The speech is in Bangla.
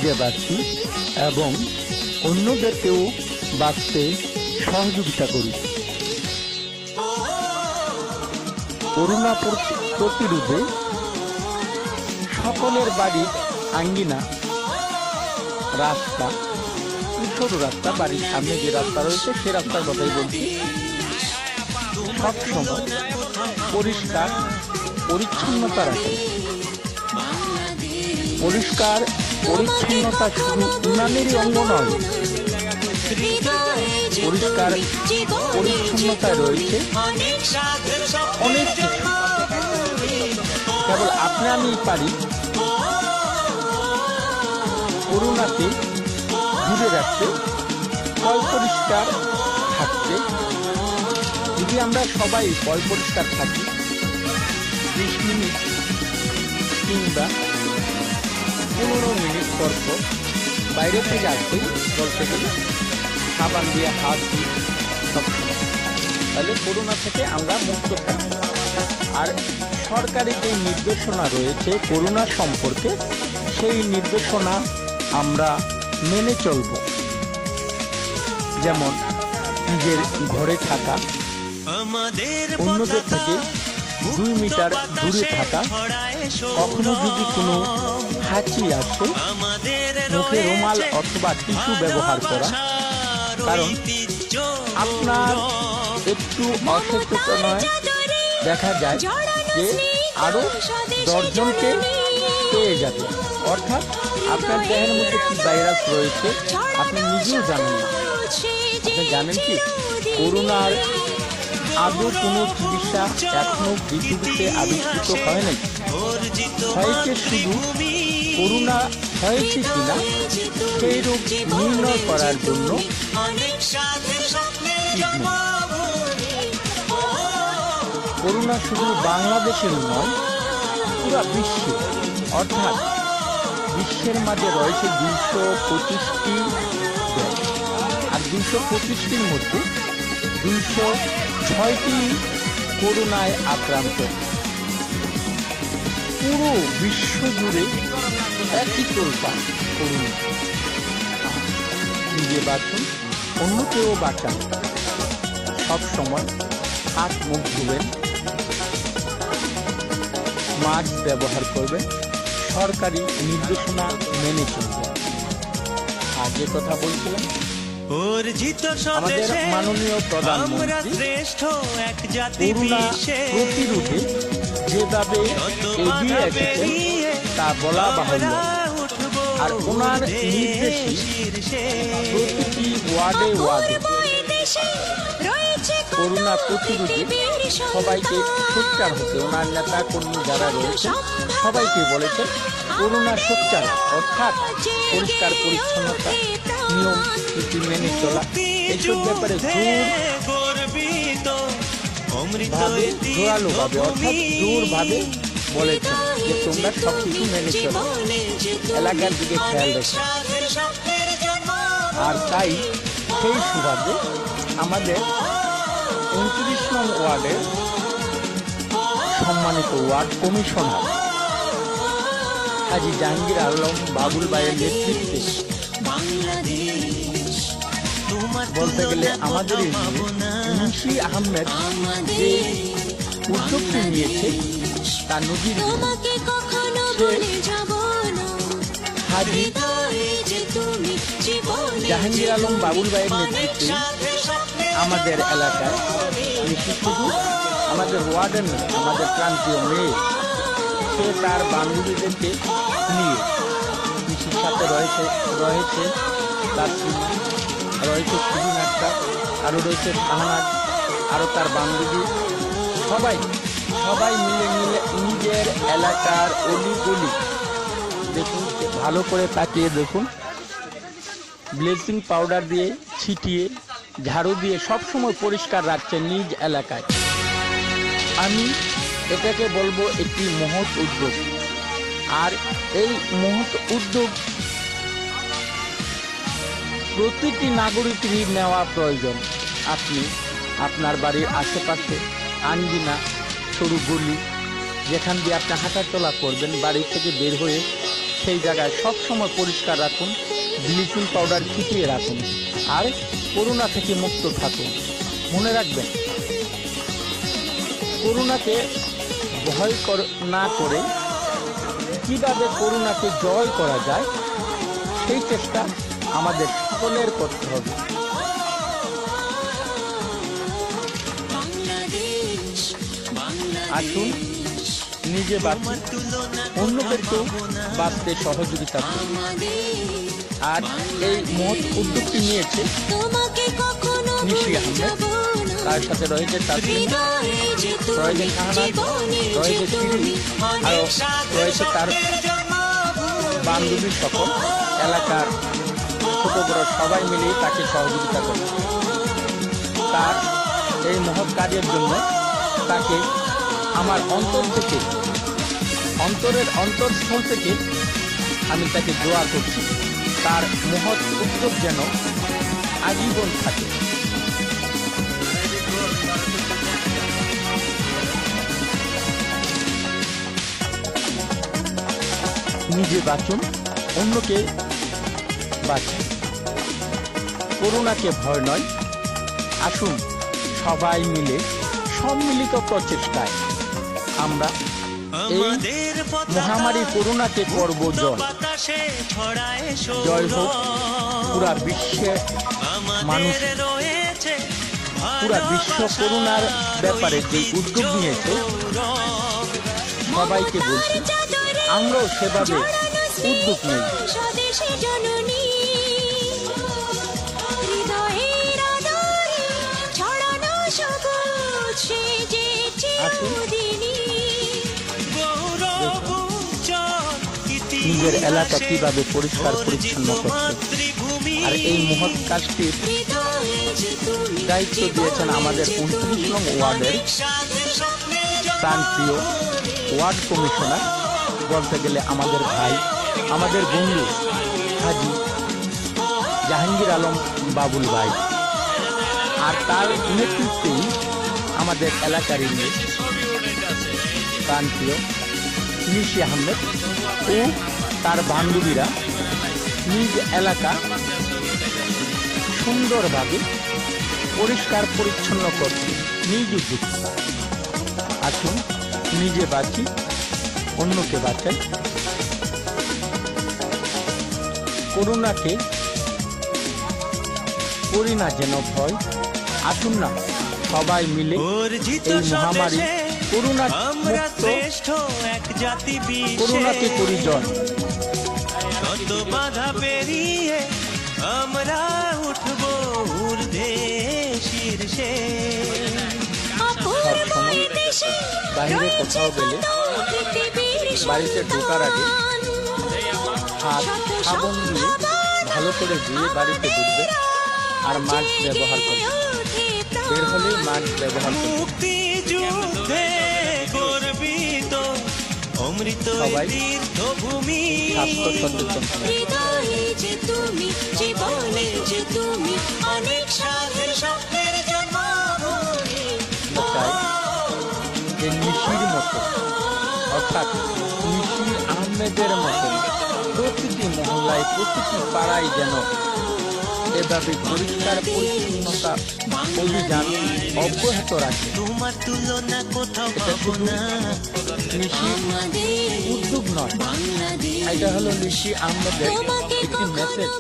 নিজে বাঁচি এবং অন্যদেরকেও বাঁচতে সহযোগিতা করি। করোনা প্রতিরোধে সকলের বাড়ির আঙ্গিনা, রাস্তা, সরু রাস্তা, বাড়ির সামনে যে রাস্তা রয়েছে সে রাস্তার কথাই বলছি, সবসময় পরিষ্কার পরিচ্ছন্নতা রাখে। পরিষ্কার পরিচ্ছন্নতা শুধু ইমানেরই অঙ্গ নয়, পরিষ্কার পরিচ্ছন্নতায় রয়েছে অনেক কিছু। কেবল আপনি আমি পারি করোনাতে দূরে রাখতে, পরিষ্কার থাকতে। যদি আমরা সবাই পরিষ্কার থাকি 30 মিনিট কিংবা 15 মিনিট পর পর বাইরে থেকে আসতে বলতে গেলে সাবান দিয়ে হাত দিই সবসময়, তাহলে করোনা থেকে আমরা মুক্ত থাকি। আর সরকারি যে নির্দেশনা রয়েছে করোনা সম্পর্কে, সেই নির্দেশনা আমরা মেনে চলব। যেমন নিজের ঘরে থাকা, অন্যদের থেকে 2 মিটার দূরে থাকা, কখনো যদি কোনো হাঁচি আসে মুখে রুমাল অথবা টিস্যু ব্যবহার করা। কারণ আপনার একটু অসচেতনতায় দেখা যায় যে আরো 10 জনকে পেয়ে যাবে। অর্থাৎ আপনার দেহের মধ্যে কি ভাইরাস রয়েছে আপনি নিজেও জানেন না। আপনি জানেন কি করোনার আদৌ কোনো চিকিৎসা এখনো পৃথিবীতে আবিষ্কৃত হয় নাই। হয়েছে শুধু করোনা হয়েছে কিনা সেই রোগ নির্ণয় করার জন্য করোনা শুধু বাংলাদেশের নয়, পুরো বিশ্বে, অর্থাৎ বিশ্বের মাঝে রয়েছে 225টি দেশ। আর 225টির মধ্যে 206টি করোনায় আক্রান্ত। পুরো বিশ্ব জুড়ে একই তোলপা করোনা। নিজে বাঁচুন, অন্যকেও বাঁচান। সবসময় হাত মুখ ধুবেন, মাস্ক ব্যবহার করবেন, সরকারি নির্দেশনা মেনে চলবেন। আর যে কথা বলছিলাম, আমাদের মাননীয় প্রধানমন্ত্রী করোনা প্রতিরোধে যেভাবে এগিয়ে এসেছেন তা বলা বাহুল্য। আর ওনার নির্দেশে প্রতিটি ওয়ার্ডে ওয়ার্ডে করোনা প্রতিরোধে সবাইকে সোচ্চার হতে, ওনার নেতা কর্মী যারা রয়েছে সবাইকে বলেছেন করোনা সোচ্চার, অর্থাৎ পরিষ্কার পরিচ্ছন্নতা, নিয়ম নীতি মেনে চলা, এইসব ব্যাপারে জোরালো ভাবে অর্থাৎ জোরভাবে বলেছেন যে তোমরা সব কিছু মেনে চলো, এলাকার দিকে খেয়াল রেখে। আর তাই সেই সুবাদে আমাদের 29 নং ওয়ার্ডের সম্মানিত ওয়ার্ড কমিশনার হাজী জাহাঙ্গীর আলম বাবুল ভাইয়ের নেতৃত্বে, বলতে গেলে আমাদের মুন্সি আহমেদ যে উদ্যোগটি নিয়েছে তা নদীর হাজী জাহাঙ্গীর আলম বাবুল ভাইয়ের নেতৃত্বে আমাদের এলাকায় শুধু আমাদের ওয়ার্ডের নয়, আমাদের প্রান্তীয় মেয়ে, সে তার বান্ধবীদেরকে নিয়ে কৃষির সাথে রয়েছে তার রয়েছে সুবিন আক্তার, আরও রয়েছে শাহনাজ, আরও তার বান্ধবী, সবাই মিলে নিজের এলাকার অলি গলি, দেখুন ভালো করে তাকিয়ে দেখুন, ব্লিচিং পাউডার দিয়ে ছিটিয়ে ঝাড়ু দিয়ে সবসময় পরিষ্কার রাখছে নিজ এলাকায়। আমি এটাকে বলবো একটি মহৎ উদ্যোগ। আর এই মহৎ উদ্যোগ প্রতিটি নাগরিকেরই নেওয়া প্রয়োজন। আপনি আপনার বাড়ির আশেপাশে আঙ্গিনা, সরু গলি, যেখান দিয়ে আপনি হাঁটাচলা করবেন, বাড়ি থেকে বের হয়ে সেই জায়গায় সবসময় পরিষ্কার রাখুন, ব্লিচিং পাউডার ছিটিয়ে রাখুন, আর করোনা থেকে মুক্ত থাকুন। মনে রাখবেন, করোনাকে ভয় না করে কিভাবে করোনাকে জয় করা যায় সেই চেষ্টা আমাদের সকলের করতে হবে। আসুন নিজে বাঁচুন, অন্যদেরকেও বাঁচতে সহযোগিতা করুন। আর এই মহৎ উদ্যোগটি নিয়েছে নিশি আহমেদ, তার সাথে রয়েছে তাসলিম, রয়েছে শাহনাজ, রয়েছে শিরিন, আরও রয়েছে তার বান্ধবী সকল এলাকার ছোট বড় সবাই মিলেই তাকে সহযোগিতা করে। তার এই মহৎ কাজের জন্য তাকে আমার অন্তর থেকে, অন্তরের অন্তরস্থল থেকে আমি তাকে দোয়া করছি, তার মহৎ উদ্যোগ যেন আজীবন থাকে। নিজে বাঁচুন, অন্যকে বাঁচুন। করোনাকে ভয় নয়, আসুন সবাই মিলে সম্মিলিত প্রচেষ্টায় আমরা এই মহামারী করোনাকে করব জয়। জয় হোক পুরা বিশ্বে মানুষ, পুরা বিশ্ব করোনার ব্যাপারে যে উদ্যোগ নিয়েছে সবাইকে বলছি আমরাও সেভাবে উদ্যোগ নেই। নিজের এলাকা কিভাবে পরিষ্কার পরিচ্ছন্ন করছে, আর এই মহৎ কাজটির দায়িত্ব দিয়েছেন আমাদের 29 নং ওয়ার্ডের প্রাণপ্রিয় ওয়ার্ড কমিশনার, বলতে গেলে আমাদের ভাই, আমাদের বন্ধু হাজি জাহাঙ্গীর আলম বাবুল ভাই। আর তার নেতৃত্বেই আমাদের এলাকারই প্রাণপ্রিয় নিশি আহমেদ ও তার বান্ধবীরা নিজ এলাকা সুন্দরভাবে পরিষ্কার পরিচ্ছন্ন করতে নিজ উদ্যোগ। আসুন নিজে বাঁচি, অন্যকে বাঁচাই। করোনাকে করি না যেন ভয়, আসুন না সবাই মিলে এই মহামারী করোনা মুক্ত, করোনাকে করি জয়। শত বাধা পেরিয়ে আমরা উঠবো ঊর্ধ্বে শীর্ষে। সবসময় বাইরে কোথাও গেলে বাড়িতে ঢোকার আগে হাত সাবান দিয়ে ভালো করে ধুয়ে বাড়িতে ঢুকবে, আর মাস্ক ব্যবহার করবে। বের হলেই মাস্ক ব্যবহার করবে। সবাই স্বাস্থ্য সচেতন যে নিশির মতো, অর্থাৎ নিশি আহমেদের মতো প্রতিটি মহল্লায়, প্রতিটি পাড়ায় যেন এভাবে পরিষ্কার পরিচ্ছন্নতা অভিযান অব্যাহত রাখে। এটা শুধু নিশির উদ্যোগ নয়, এটা হলো নিশি আহমেদের একটি মেসেজ।